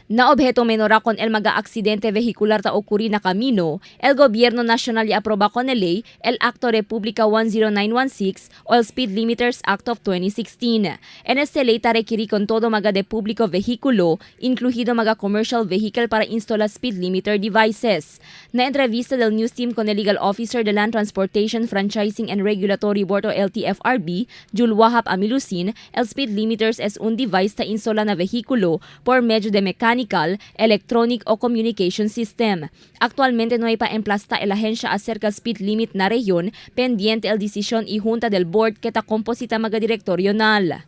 Na objeto menora con el maga-aksidente vehicular ta ocurri na camino, el Gobierno Nacional y aproba con el ley el Acto República 10916 o el Speed Limiters Act of 2016. En este ley ta requiri con todo maga de público vehículo, incluido maga commercial vehicle para instalar speed limiter devices. Na entrevista del news team con el legal officer de Land Transportation Franchising and Regulatory Board o LTFRB, Julwahap Amilusin, el speed limiters es un device ta instala na vehículo por medio de mechanical, electronic o communication system. Actualmente no hay pa emplasta el ahensya acerca speed limit na rehiyon, pendiente el desisyon y junta del board que ta komposita magadirektorional.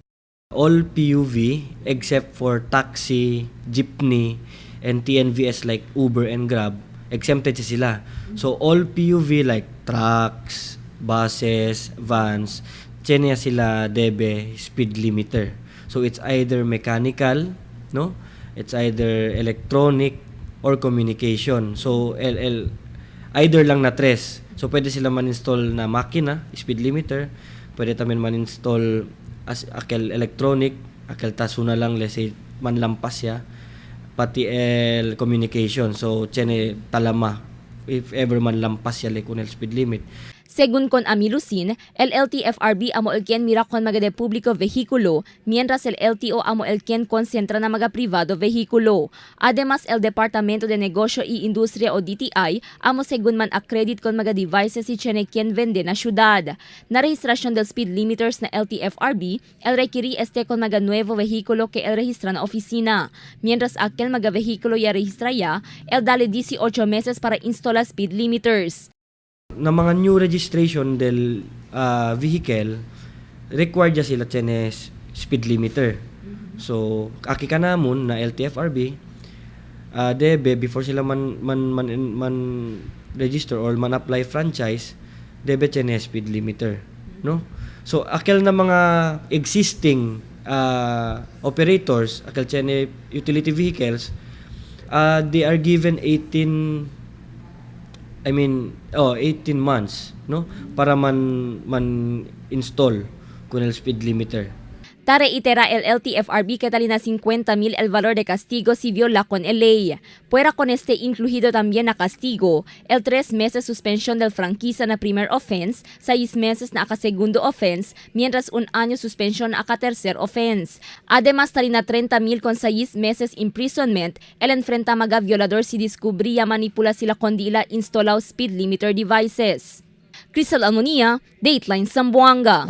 All PUV except for taxi, jeepney, and TNVS like Uber and Grab, exempted sila. So all PUV like trucks, buses, vans, tiene sila debe speed limiter. So it's either mechanical, no? It's either electronic or communication. So either lang na tres. So pwede sila man-install na makina, speed limiter. Pwede tamin man-install as akel electronic, akel taso na lang, let's say manlampas ya. Pati el communication. So tiene talama if ever man lampas ya kun el speed limit. Según con Amilusin, el LTFRB amo el quien mira con maga de público vehículo, mientras el LTO amo el quien concentra na maga privado vehículo. Además, el Departamento de Negosyo y Industria o DTI amo según man accredit con maga devices si tiene quien vende na syudad. Na registrasyon del speed limiters na LTFRB, el requiri este con maga nuevo vehículo que el registra na oficina. Mientras aquel maga vehículo ya registra ya, el dale 18 meses para instalar speed limiters. Na mga new registration del vehicle, required ya sila tiene speed limiter. So, aki ka namon na LTFRB, debe before sila man register or man apply franchise, debe tiene speed limiter, no? So, akil na mga existing operators, akil tiene utility vehicles, they are given 18 months, no? Para man install con el speed limiter. Tare itera el LTFRB que talina 50,000 el valor de castigo si viola con el ley. Puera con este incluido también na castigo, el 3 meses suspensión del franquicia na primer offense, 6 meses na segundo offense, mientras 1 año suspensión na tercer offense. Además, talina 30,000 con 6 meses imprisonment, el enfrenta maga violador si descubría manipula sila kondila instalaw speed limiter devices. Crystal Almonia, Dateline Zamboanga.